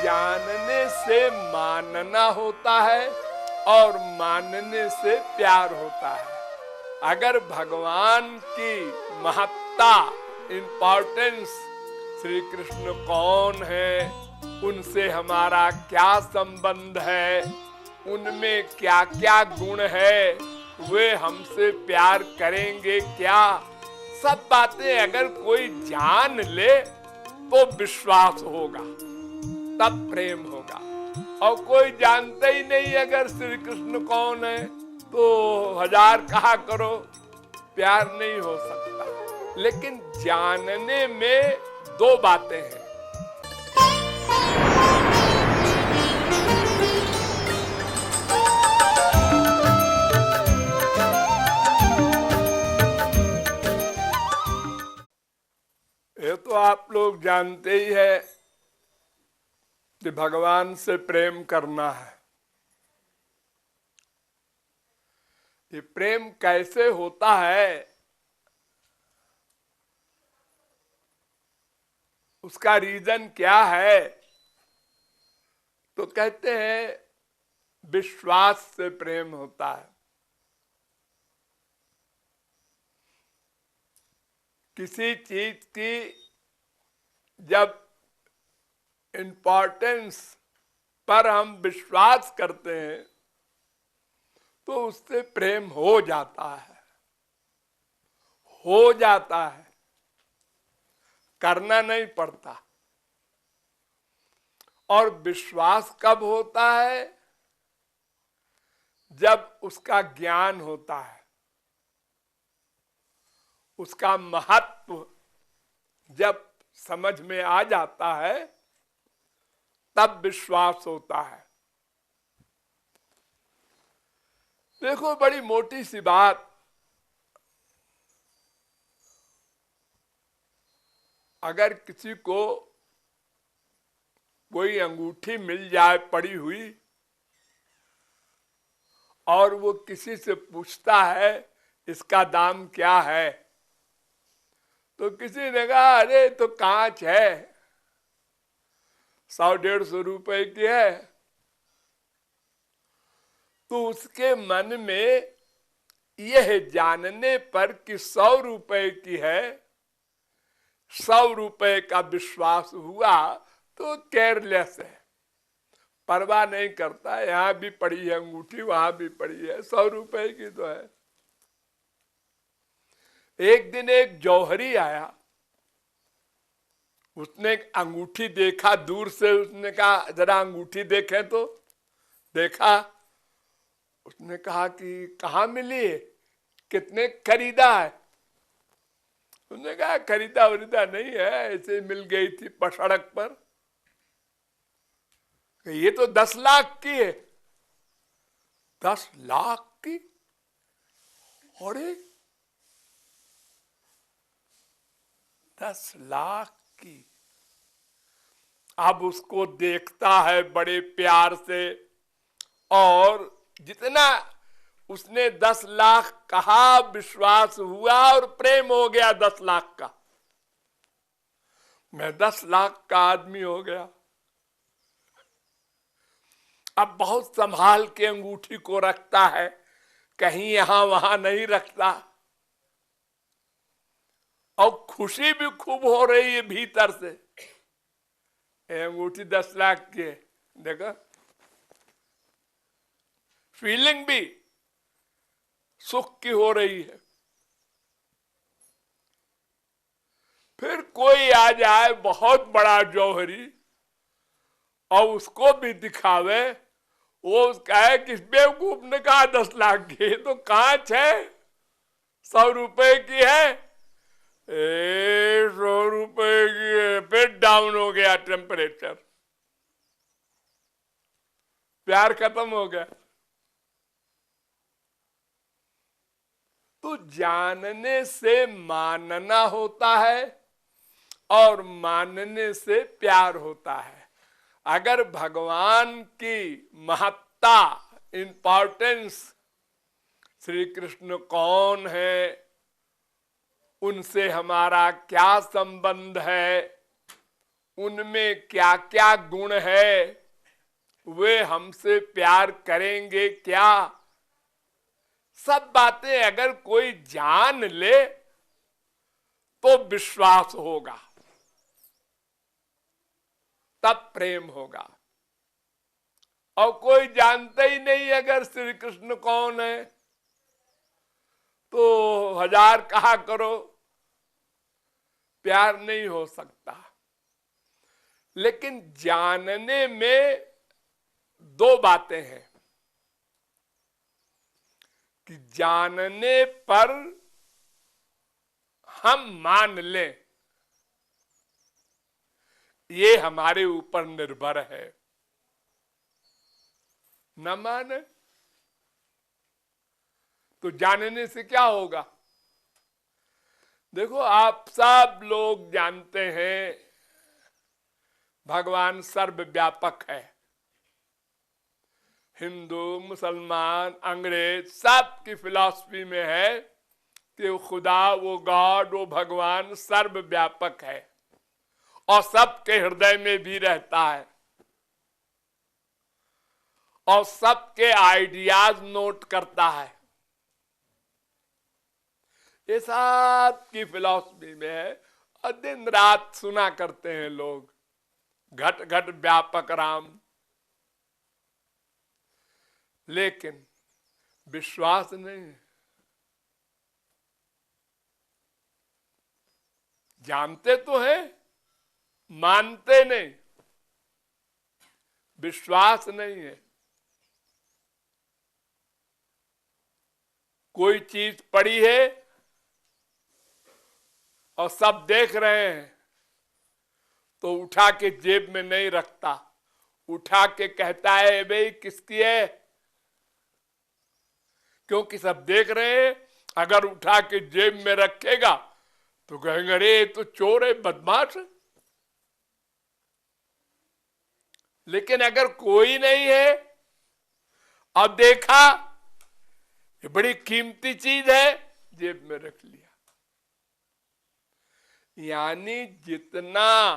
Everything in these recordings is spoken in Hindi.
जानने से मानना होता है और मानने से प्यार होता है। अगर भगवान की महत्ता, इंपॉर्टेंस, श्री कृष्ण कौन है, उनसे हमारा क्या संबंध है, उनमें क्या क्या गुण है, वे हमसे प्यार करेंगे क्या, सब बातें अगर कोई जान ले तो विश्वास होगा, तब प्रेम होगा। और कोई जानता ही नहीं अगर श्री कृष्ण कौन है तो हजार कहा करो, प्यार नहीं हो सकता। लेकिन जानने में दो बातें हैं। ये तो आप लोग जानते ही है कि भगवान से प्रेम करना है। ये प्रेम कैसे होता है, उसका रीजन क्या है, तो कहते हैं विश्वास से प्रेम होता है। किसी चीज की जब इंपॉर्टेंस पर हम विश्वास करते हैं तो उससे प्रेम हो जाता है, हो जाता है, करना नहीं पड़ता। और विश्वास कब होता है? जब उसका ज्ञान होता है, उसका महत्व जब समझ में आ जाता है, तब विश्वास होता है। देखो बड़ी मोटी सी बात, अगर किसी को कोई अंगूठी मिल जाए पड़ी हुई और वो किसी से पूछता है इसका दाम क्या है, तो किसी ने कहा अरे तो कांच है, 100-150 रुपए की है, तो उसके मन में यह जानने पर कि 100 रुपए की है, 100 रुपए का विश्वास हुआ तो केयरलेस है, परवाह नहीं करता। यहां भी पड़ी है अंगूठी, वहां भी पड़ी है, 100 रुपए की तो है। एक दिन एक जौहरी आया, उसने अंगूठी देखा दूर से, उसने कहा जरा अंगूठी देखें तो। देखा, उसने कहा कि कहाँ मिली है, कितने खरीदा है? उसने कहा खरीदा वरीदा नहीं है, ऐसे मिल गई थी सड़क पर। ये तो 10 लाख की है। 10 लाख की? अरे 10 लाख की। अब उसको देखता है बड़े प्यार से, और जितना उसने 10 लाख कहा, विश्वास हुआ और प्रेम हो गया 10 लाख का। मैं 10 लाख का आदमी हो गया। अब बहुत संभाल के अंगूठी को रखता है, कहीं यहां वहां नहीं रखता। और खुशी भी खूब हो रही है भीतर से, अंगूठी 10 लाख की है, देखो फीलिंग भी सुख की हो रही है। फिर कोई आ जाए बहुत बड़ा जौहरी और उसको भी दिखावे, वो उसका है कि बेवकूफ ने कहा 10 लाख की, तो कांच है, 100 रुपए की है। 100 रुपए की है, फिर डाउन हो गया टेम्परेचर, प्यार खत्म हो गया। तो जानने से मानना होता है और मानने से प्यार होता है। अगर भगवान की महत्ता, इंपॉर्टेंस, श्री कृष्ण कौन है, उनसे हमारा क्या संबंध है, उनमें क्या क्या गुण है, वे हमसे प्यार करेंगे क्या, सब बातें अगर कोई जान ले तो विश्वास होगा, तब प्रेम होगा। और कोई जानता ही नहीं अगर श्री कृष्ण कौन है, तो 1000 कहा करो, प्यार नहीं हो सकता। लेकिन जानने में 2 बातें हैं कि जानने पर हम मान लें, ये हमारे ऊपर निर्भर है। न माने तो जानने से क्या होगा? देखो, आप सब लोग जानते हैं भगवान सर्वव्यापक है। हिंदू, मुसलमान, अंग्रेज सब की फिलॉसफी में है कि वो खुदा, वो गॉड, वो भगवान सर्वव्यापक है और सबके हृदय में भी रहता है और सबके आइडियाज नोट करता है। ये सब की फिलॉसफी में है और दिन रात सुना करते हैं लोग, घट घट व्यापक राम। लेकिन विश्वास नहीं है। जानते तो हैं, मानते नहीं, विश्वास नहीं है। कोई चीज पड़ी है और सब देख रहे हैं तो उठा के जेब में नहीं रखता, उठा के कहता है भाई किसकी है, क्योंकि सब देख रहे हैं। अगर उठा के जेब में रखेगा तो कहेंगे अरे तो चोर है, बदमाश है। लेकिन अगर कोई नहीं है अब देखा ये बड़ी कीमती चीज है, जेब में रख लिया। यानी जितना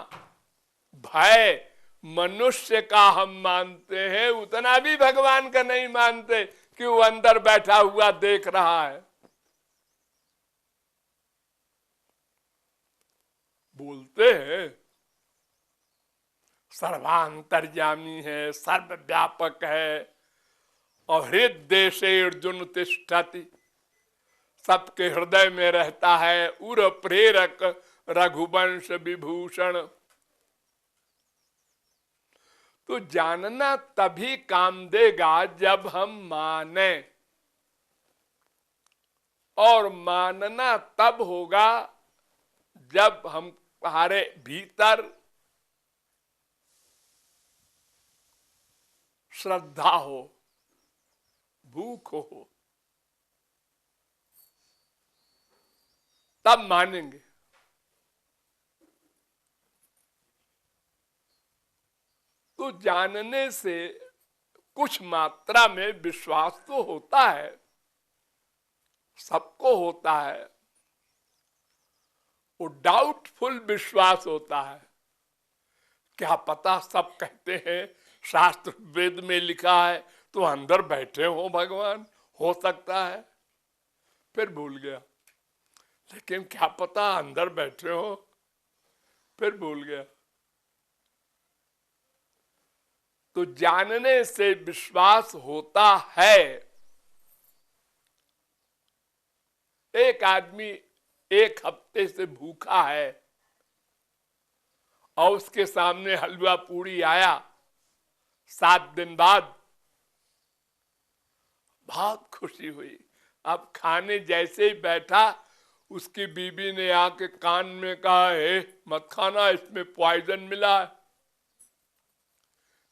भय मनुष्य का हम मानते हैं उतना भी भगवान का नहीं मानते कि वो अंदर बैठा हुआ देख रहा है। बोलते हैं सर्वांतर्यामी है, सर्वव्यापक है और हृदय से अर्जुन तिष्ठति, सबके हृदय में रहता है, उर प्रेरक रघुवंश विभूषण। तो जानना तभी काम देगा जब हम माने, और मानना तब होगा जब हमारे भीतर श्रद्धा हो, भूख हो, तब मानेंगे। तो जानने से कुछ मात्रा में विश्वास तो होता है, सबको होता है। वो डाउटफुल विश्वास होता है, क्या पता सब कहते हैं, शास्त्र वेद में लिखा है तो अंदर बैठे हो भगवान, हो सकता है, फिर भूल गया। लेकिन क्या पता अंदर बैठे हो, फिर भूल गया। तो जानने से विश्वास होता है। एक आदमी 1 हफ्ते से भूखा है और उसके सामने हलवा पूरी आया 7 दिन बाद, बहुत खुशी हुई। अब खाने जैसे ही बैठा उसकी बीबी ने आके कान में कहा है मत खाना, इसमें पॉइजन मिला है,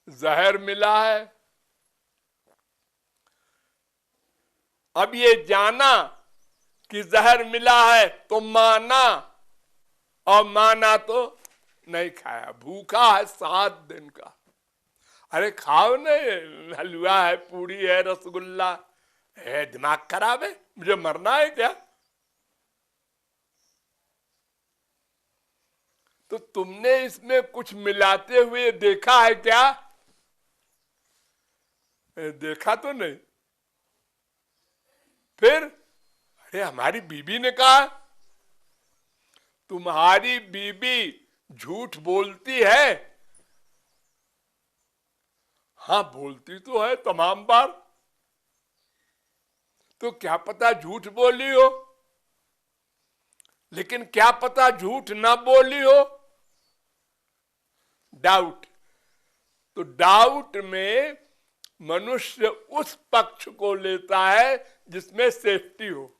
जहर मिला है। अब ये जाना कि जहर मिला है तो माना, और माना तो नहीं खाया, भूखा है 7 दिन का। अरे खाओ नहीं, हलवा है, पूरी है, रसगुल्ला है, दिमाग खराब है, मुझे मरना है क्या? तो तो तुमने इसमें कुछ मिलाते हुए देखा है क्या? देखा तो नहीं। फिर अरे हमारी बीबी ने कहा। तुम्हारी बीबी झूठ बोलती है? हाँ बोलती तो है तमाम बार। तो क्या पता झूठ बोली हो, लेकिन क्या पता झूठ ना बोली हो। डाउट। तो डाउट में मनुष्य उस पक्ष को लेता है जिसमें सेफ्टी हो।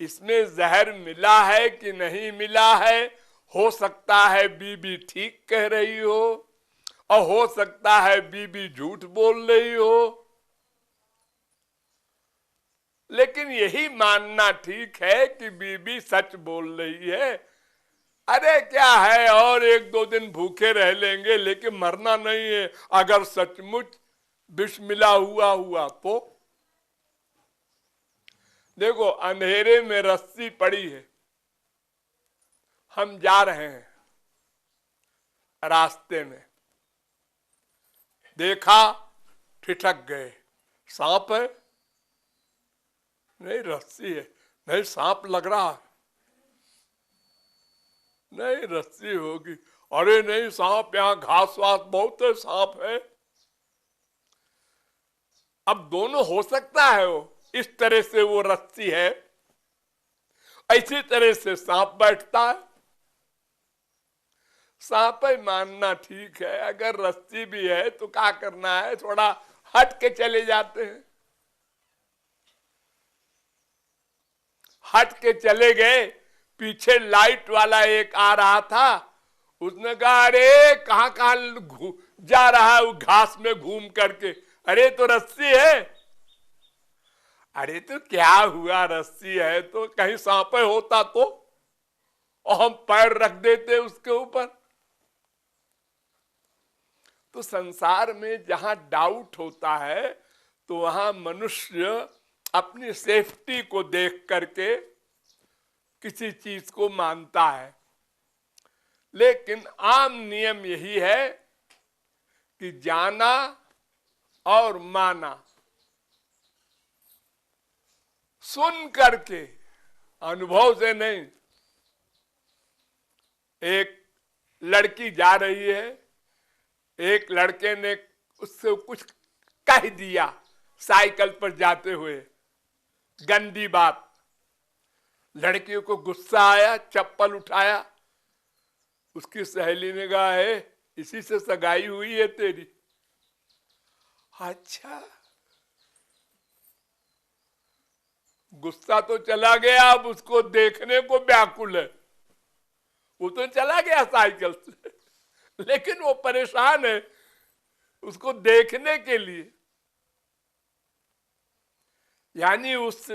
इसमें जहर मिला है कि नहीं मिला है, हो सकता है बीबी ठीक कह रही हो और हो सकता है बीबी झूठ बोल रही हो। लेकिन यही मानना ठीक है कि बीबी सच बोल रही है। अरे क्या है, और एक दो दिन भूखे रह लेंगे लेकिन मरना नहीं है। अगर सचमुच विष मिला हुआ तो देखो, अंधेरे में रस्सी पड़ी है, हम जा रहे हैं, रास्ते में देखा ठिठक गए, सांप है? नहीं रस्सी है। नहीं सांप लग रहा है। नहीं रस्सी होगी। अरे नहीं सांप, यहाँ घास वास बहुत है, सांप है। अब दोनों हो सकता है, वो इस तरह से वो रस्सी है, इसी तरह से सांप बैठता है। सांप ही मानना ठीक है। अगर रस्सी भी है तो क्या करना है, थोड़ा हट के चले जाते हैं। हट के चले गए, पीछे लाइट वाला एक आ रहा था, उसने कहा अरे कहां कहां जा रहा है वो घास में घूम करके। अरे तो रस्सी है। अरे तो क्या हुआ, रस्सी है तो कहीं सांप होता तो, और हम पैर रख देते उसके ऊपर। तो संसार में जहां डाउट होता है तो वहां मनुष्य अपनी सेफ्टी को देख करके किसी चीज को मानता है। लेकिन आम नियम यही है कि जाना और माना, सुन करके, अनुभव से नहीं। एक लड़की जा रही है, एक लड़के ने उससे कुछ कह दिया साइकिल पर जाते हुए, गंदी बात। लड़की को गुस्सा आया, चप्पल उठाया। उसकी सहेली ने कहा है इसी से सगाई हुई है तेरी? अच्छा, गुस्सा तो चला गया, अब उसको देखने को व्याकुल है। वो तो चला गया साइकिल से, लेकिन वो परेशान है उसको देखने के लिए। यानी उस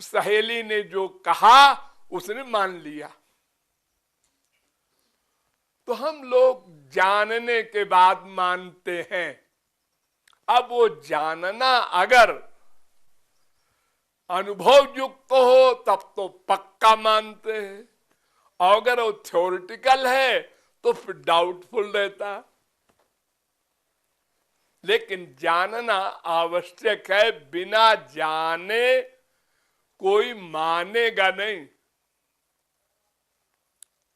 सहेली ने जो कहा उसने मान लिया। तो हम लोग जानने के बाद मानते हैं। अब वो जानना अगर अनुभव युक्त हो तब तो पक्का मानते हैं, और अगर वो थ्योरेटिकल है तो फिर डाउटफुल रहता। लेकिन जानना आवश्यक है, बिना जाने कोई मानेगा नहीं।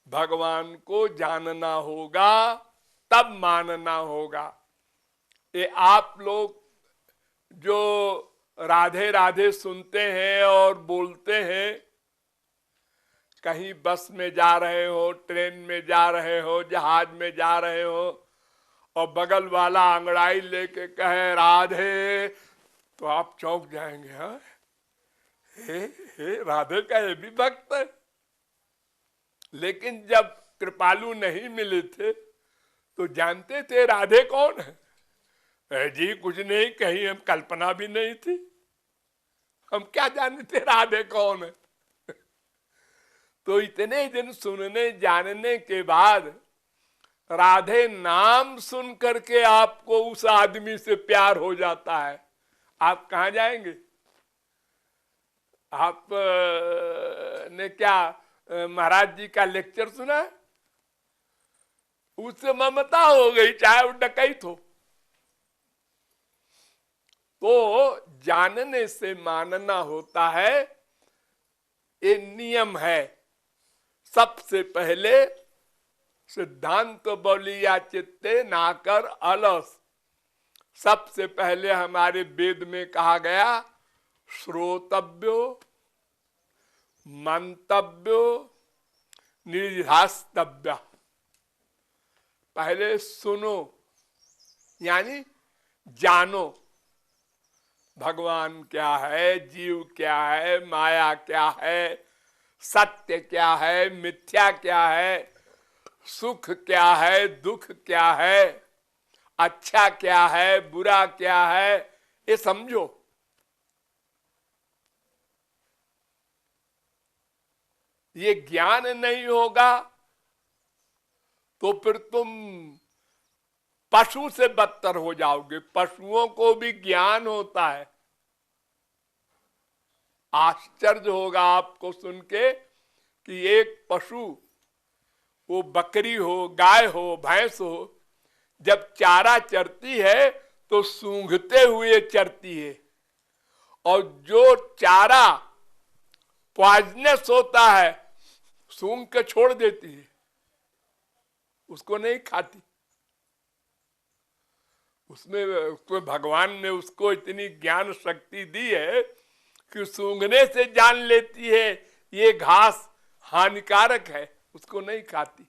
भगवान को जानना होगा तब मानना होगा। ये आप लोग जो राधे राधे सुनते हैं और बोलते हैं, कहीं बस में जा रहे हो, ट्रेन में जा रहे हो, जहाज में जा रहे हो, और बगल वाला अंगड़ाई लेके कहे राधे, तो आप चौंक जाएंगे। हाँ हे राधे का ये भी भक्त है। लेकिन जब कृपालु नहीं मिले थे तो जानते थे राधे कौन है? जी कुछ नहीं, कहीं हम कल्पना भी नहीं थी, हम क्या जानते राधे कौन है। तो इतने दिन सुनने जानने के बाद राधे नाम सुन करके आपको उस आदमी से प्यार हो जाता है। आप कहां जाएंगे? आप ने क्या महाराज जी का लेक्चर सुना है? उससे ममता हो गई, चाहे वो डकैत हो। तो जानने से मानना होता है, ये नियम है। सबसे पहले सिद्धांत बोलिया चित्ते नाकर अलस। सबसे पहले हमारे वेद में कहा गया श्रोतव्यो मंतव्यो निर्धास्तव्य। पहले सुनो यानी जानो, भगवान क्या है, जीव क्या है, माया क्या है, सत्य क्या है, मिथ्या क्या है, सुख क्या है, दुख क्या है, अच्छा क्या है, बुरा क्या है, ये समझो। ये ज्ञान नहीं होगा तो फिर तुम पशु से बदतर हो जाओगे। पशुओं को भी ज्ञान होता है। आश्चर्य होगा आपको सुन के कि एक पशु, वो बकरी हो, गाय हो, भैंस हो, जब चारा चरती है तो सूंघते हुए चरती है, और जो चारा पॉइजनस होता है सूंघ के छोड़ देती है, उसको नहीं खाती। उसको भगवान ने उसको इतनी ज्ञान शक्ति दी है कि सूंघने से जान लेती है ये घास हानिकारक है, उसको नहीं खाती।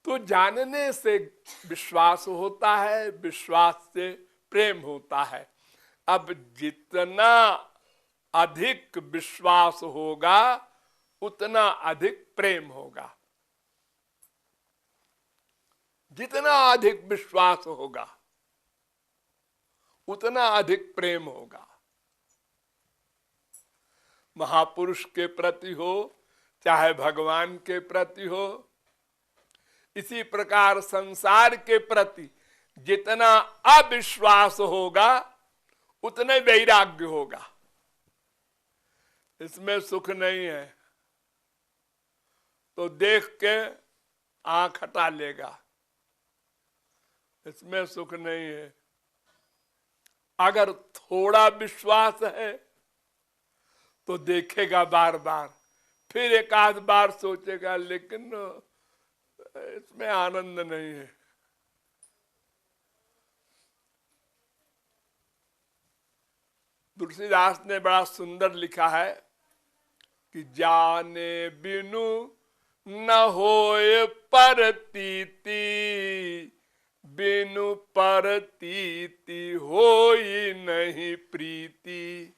तो जानने से विश्वास होता है, विश्वास से प्रेम होता है। अब जितना अधिक विश्वास होगा उतना अधिक प्रेम होगा। जितना अधिक विश्वास होगा उतना अधिक प्रेम होगा। महापुरुष के प्रति हो चाहे भगवान के प्रति हो, इसी प्रकार संसार के प्रति जितना अविश्वास होगा उतने वैराग्य होगा। इसमें सुख नहीं है तो देख के आंख हटा लेगा, इसमें सुख नहीं है। अगर थोड़ा विश्वास है तो देखेगा बार बार, फिर एक आध बार सोचेगा लेकिन इसमें आनंद नहीं है। तुलसीदास ने बड़ा सुंदर लिखा है कि जाने बिनु न होए परतीति, बिनु परतीति होई नहीं प्रीति।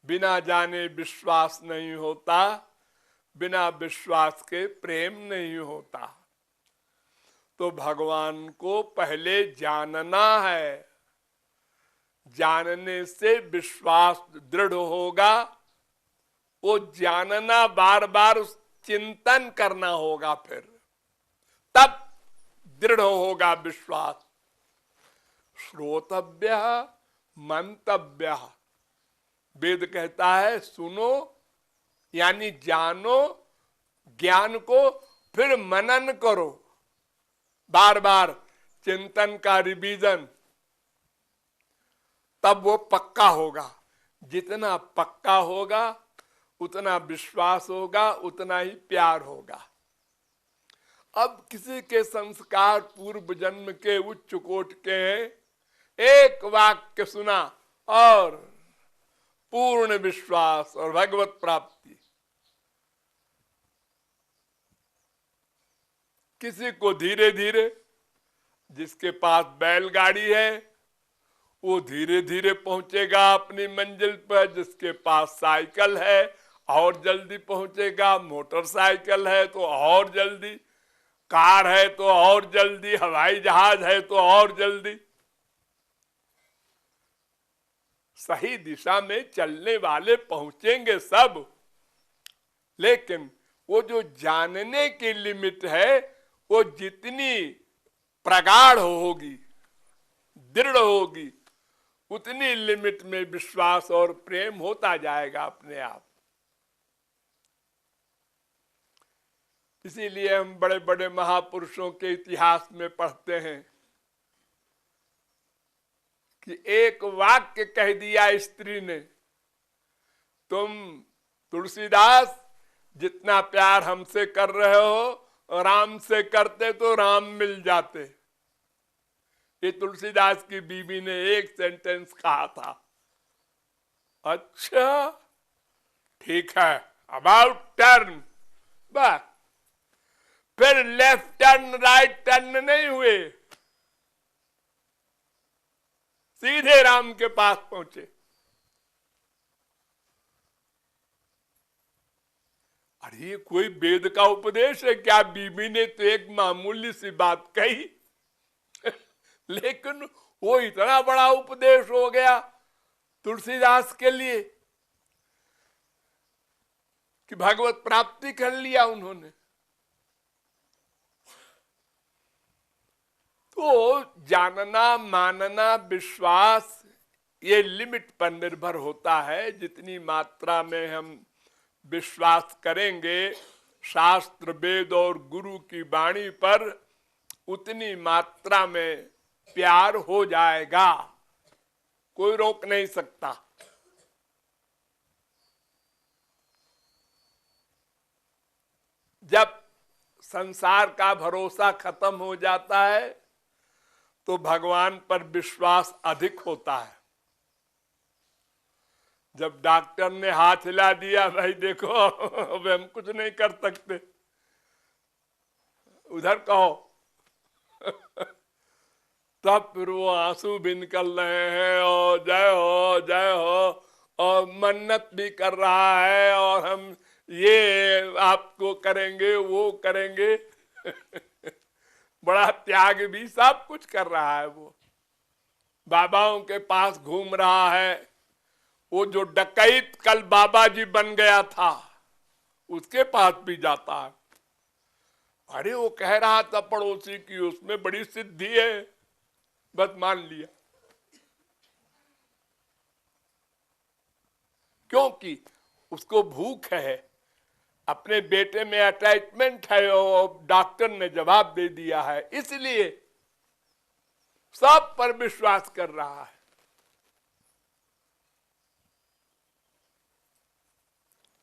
बिना जाने विश्वास नहीं होता, बिना विश्वास के प्रेम नहीं होता। तो भगवान को पहले जानना है, जानने से विश्वास दृढ़ होगा। वो जानना बार बार चिंतन करना होगा, फिर तब दृढ़ होगा विश्वास। श्रोतव्य मंतव्य, वेद कहता है सुनो यानी जानो ज्ञान को, फिर मनन करो, बार बार चिंतन का रिवीजन, तब वो पक्का होगा। जितना पक्का होगा उतना विश्वास होगा, उतना ही प्यार होगा। अब किसी के संस्कार पूर्व जन्म के उच्च कोटि के हैं, एक वाक्य सुना और पूर्ण विश्वास और भगवत प्राप्ति। किसी को धीरे धीरे, जिसके पास बैलगाड़ी है वो धीरे धीरे पहुंचेगा अपनी मंजिल पर, जिसके पास साइकिल है और जल्दी पहुंचेगा, मोटरसाइकिल है तो और जल्दी, कार है तो और जल्दी, हवाई जहाज है तो और जल्दी। सही दिशा में चलने वाले पहुंचेंगे सब, लेकिन वो जो जानने की लिमिट है वो जितनी प्रगाढ़ होगी, दृढ़ होगी, उतनी लिमिट में विश्वास और प्रेम होता जाएगा अपने आप। इसीलिए हम बड़े बड़े महापुरुषों के इतिहास में पढ़ते हैं कि एक वाक्य कह दिया स्त्री ने, तुम तुलसीदास जितना प्यार हमसे कर रहे हो राम से करते तो राम मिल जाते। ये तुलसीदास की बीवी ने एक सेंटेंस कहा था। अच्छा ठीक है, अबाउट टर्न, बस फिर लेफ्ट टर्न राइट टर्न नहीं हुए, सीधे राम के पास पहुंचे। अरे ये कोई वेद का उपदेश है क्या? बीबी ने तो एक मामूली सी बात कही लेकिन वो इतना बड़ा उपदेश हो गया तुलसीदास के लिए कि भगवत प्राप्ति कर लिया उन्होंने। तो जानना मानना विश्वास ये लिमिट पर निर्भर होता है। जितनी मात्रा में हम विश्वास करेंगे शास्त्र वेद और गुरु की वाणी पर, उतनी मात्रा में प्यार हो जाएगा, कोई रोक नहीं सकता। जब संसार का भरोसा खत्म हो जाता है तो भगवान पर विश्वास अधिक होता है। जब डॉक्टर ने हाथ हिला दिया, भाई देखो अब हम कुछ नहीं कर सकते, उधर कहो तब फिर वो आंसू भी निकल रहे हैं और जय हो और मन्नत भी कर रहा है और हम ये आपको करेंगे वो करेंगे बड़ा त्याग भी सब कुछ कर रहा है। वो बाबाओं के पास घूम रहा है। वो जो डकैत कल बाबा जी बन गया था उसके पास भी जाता है। अरे वो कह रहा था पड़ोसी की उसमें बड़ी सिद्धि है, बस मान लिया, क्योंकि उसको भूख है, अपने बेटे में अटैचमेंट है और डॉक्टर ने जवाब दे दिया है, इसलिए सब पर विश्वास कर रहा है।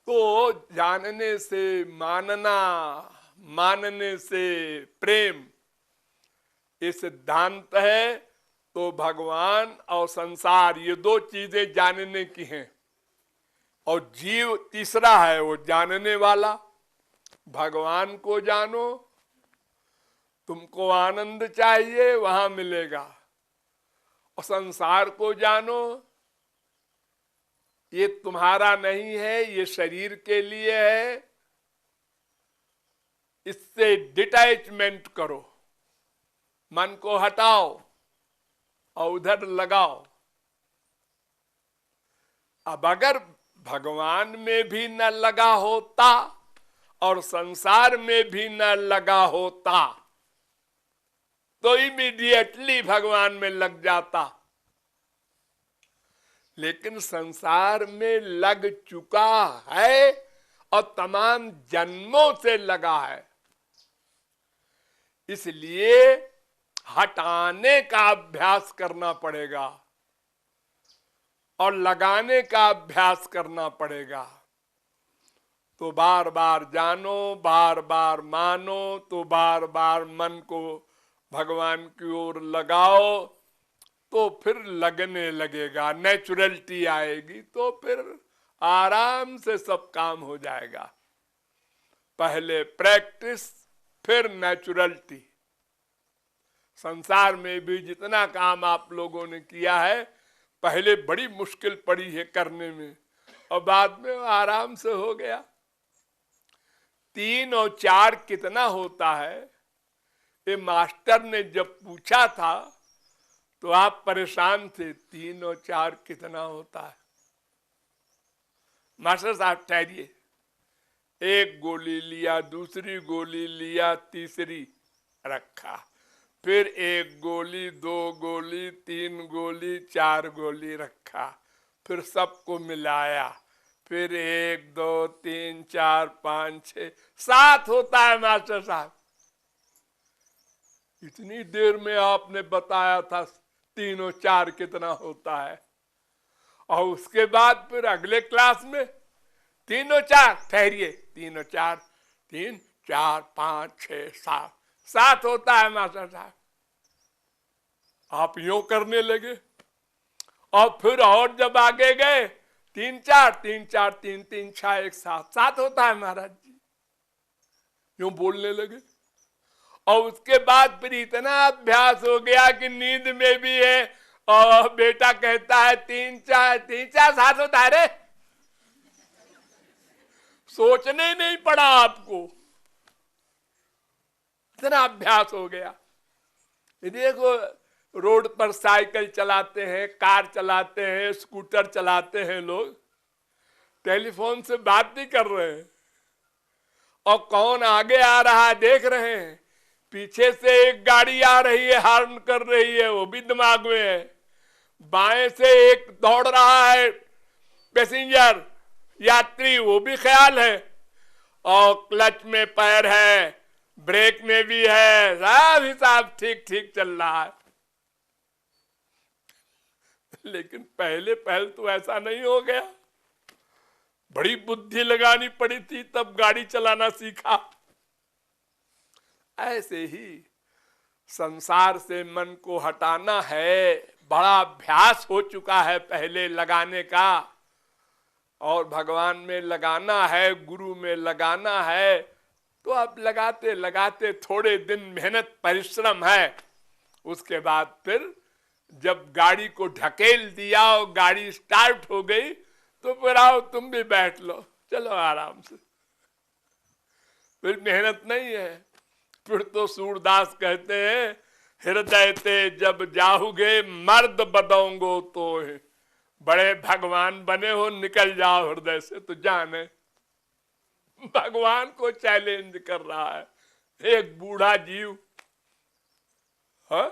तो जानने से मानना, मानने से प्रेम, ये सिद्धांत है। तो भगवान और संसार ये दो चीजें जानने की हैं और जीव तीसरा है वो जानने वाला। भगवान को जानो, तुमको आनंद चाहिए वहां मिलेगा, और संसार को जानो ये तुम्हारा नहीं है, ये शरीर के लिए है, इससे डिटैचमेंट करो, मन को हटाओ और उधर लगाओ। अब अगर भगवान में भी न लगा होता और संसार में भी न लगा होता तो इमीडिएटली भगवान में लग जाता, लेकिन संसार में लग चुका है और तमाम जन्मों से लगा है, इसलिए हटाने का अभ्यास करना पड़ेगा और लगाने का अभ्यास करना पड़ेगा। तो बार बार जानो, बार बार मानो, तो बार बार मन को भगवान की ओर लगाओ, तो फिर लगने लगेगा, नेचुरलिटी आएगी, तो फिर आराम से सब काम हो जाएगा। पहले प्रैक्टिस फिर नेचुरलिटी। संसार में भी जितना काम आप लोगों ने किया है पहले बड़ी मुश्किल पड़ी है करने में और बाद में आराम से हो गया। 3 और 4 कितना होता है ये मास्टर ने जब पूछा था तो आप परेशान थे, 3 और 4 कितना होता है? मास्टर साहब ठहरिए, एक गोली लिया, दूसरी गोली लिया, तीसरी रखा, फिर 1 गोली, 2 गोली, 3 गोली, 4 गोली रखा, फिर सबको मिलाया, फिर 1 2 3 4 5 6 7 होता है मास्टर साहब। इतनी देर में आपने बताया था 3 और 4 कितना होता है, और उसके बाद फिर अगले क्लास में 3 और 4, ठहरिए, 3 और 4, 3 4 5 6 7 7 होता है मास्टर साहब। आप यूं करने लगे, और फिर और जब आगे गए 3 4 3 4 3 3 6 1 7 7 होता है महाराज जी, यूं बोलने लगे। और उसके बाद फिर इतना अभ्यास हो गया कि नींद में भी है, और बेटा कहता है 3 4 7 होता है रे, सोचने नहीं पड़ा आपको, इतना अभ्यास हो गया। देखो रोड पर साइकिल चलाते हैं, कार चलाते हैं, स्कूटर चलाते हैं लोग, टेलीफोन से बात भी कर रहे हैं, और कौन आगे आ रहा है देख रहे हैं, पीछे से एक गाड़ी आ रही है, हॉर्न कर रही है, वो भी दिमाग में है, बाएं से एक दौड़ रहा है पैसेंजर यात्री, वो भी ख्याल है, और क्लच में पैर है, ब्रेक में भी है, सब हिसाब ठीक ठीक चल रहा है। लेकिन पहले तो ऐसा नहीं हो गया, बड़ी बुद्धि लगानी पड़ी थी, तब गाड़ी चलाना सीखा। ऐसे ही संसार से मन को हटाना है, बड़ा अभ्यास हो चुका है पहले लगाने का, और भगवान में लगाना है, गुरु में लगाना है, तो अब लगाते लगाते थोड़े दिन मेहनत परिश्रम है, उसके बाद फिर जब गाड़ी को ढकेल दिया और गाड़ी स्टार्ट हो गई, तो फिर आओ तुम भी बैठ लो, चलो आराम से, फिर मेहनत नहीं है। फिर तो सूरदास कहते हैं, हृदय ते जब जाओगे मर्द बदोंगो, तो बड़े भगवान बने हो, निकल जाओ हृदय से, तो जाने भगवान को चैलेंज कर रहा है एक बूढ़ा जीव। हाँ,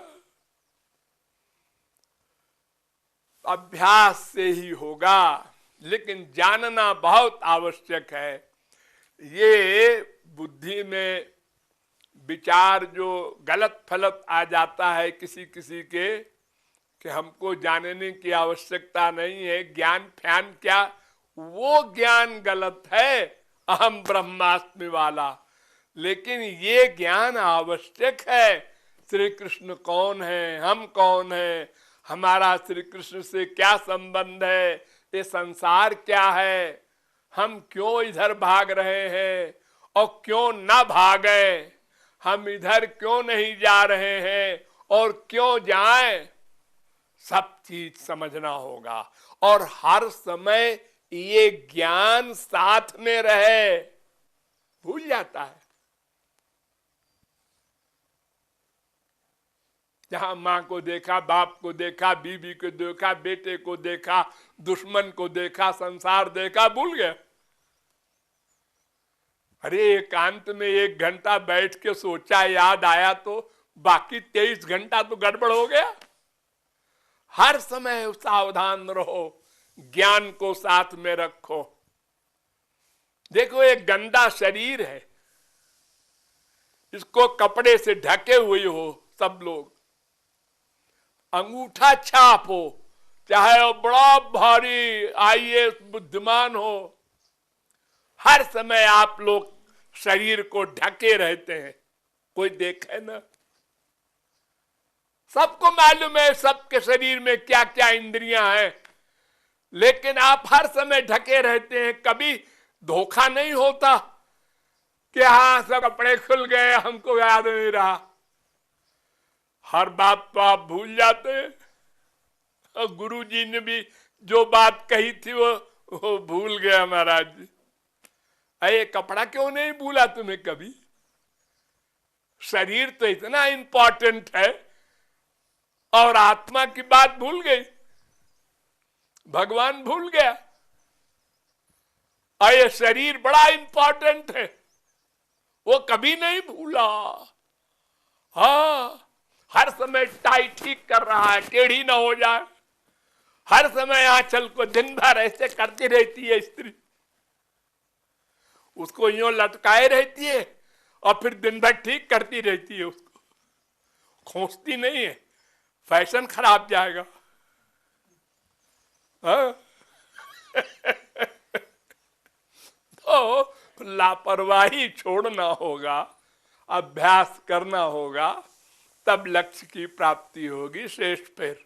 अभ्यास से ही होगा, लेकिन जानना बहुत आवश्यक है। ये बुद्धि में विचार जो गलत फलत आ जाता है किसी किसी के, कि हमको जानने की आवश्यकता नहीं है, ज्ञान फ्यान क्या, वो ज्ञान गलत है, अहम ब्रह्मास्मि वाला। लेकिन ये ज्ञान आवश्यक है, श्री कृष्ण कौन है, हम कौन है, हमारा श्री कृष्ण से क्या संबंध है, ये संसार क्या है, हम क्यों इधर भाग रहे हैं और क्यों ना भागे, हम इधर क्यों नहीं जा रहे हैं और क्यों जाएं, सब चीज समझना होगा। और हर समय ये ज्ञान साथ में रहे, भूल जाता है। जहां मां को देखा, बाप को देखा, बीवी को देखा, बेटे को देखा, दुश्मन को देखा, संसार देखा, भूल गया। अरे एकांत में 1 घंटा बैठ के सोचा, याद आया, तो बाकी 23 घंटा तो गड़बड़ हो गया। हर समय सावधान रहो, ज्ञान को साथ में रखो। देखो एक गंदा शरीर है, इसको कपड़े से ढके हुए हो सब लोग, अंगूठा छाप हो, चाहे वो बड़ा भारी आईएएस बुद्धिमान हो, हर समय आप लोग शरीर को ढके रहते हैं, कोई देखे ना। सबको मालूम है सबके शरीर में क्या क्या इंद्रियां हैं, लेकिन आप हर समय ढके रहते हैं। कभी धोखा नहीं होता कि हाँ सब कपड़े खुल गए, हमको याद नहीं रहा। हर बात तो आप भूल जाते हैं, और गुरु जी ने भी जो बात कही थी वो भूल गया महाराज जी। अरे कपड़ा क्यों नहीं भूला तुम्हें कभी, शरीर तो इतना इंपॉर्टेंट है, और आत्मा की बात भूल गई, भगवान भूल गया। और ये शरीर बड़ा इंपॉर्टेंट है, वो कभी नहीं भूला। हाँ, हर समय टाई ठीक कर रहा है, टेढ़ी ना हो जाए, हर समय आंचल को दिन भर ऐसे करती रहती है स्त्री। उसको यूं लटकाए रहती है और फिर दिन भर ठीक करती रहती है, उसको खोसती नहीं है, फैशन खराब जाएगा। हाँ? तो लापरवाही छोड़ना होगा, अभ्यास करना होगा, तब लक्ष्य की प्राप्ति होगी श्रेष्ठ। फिर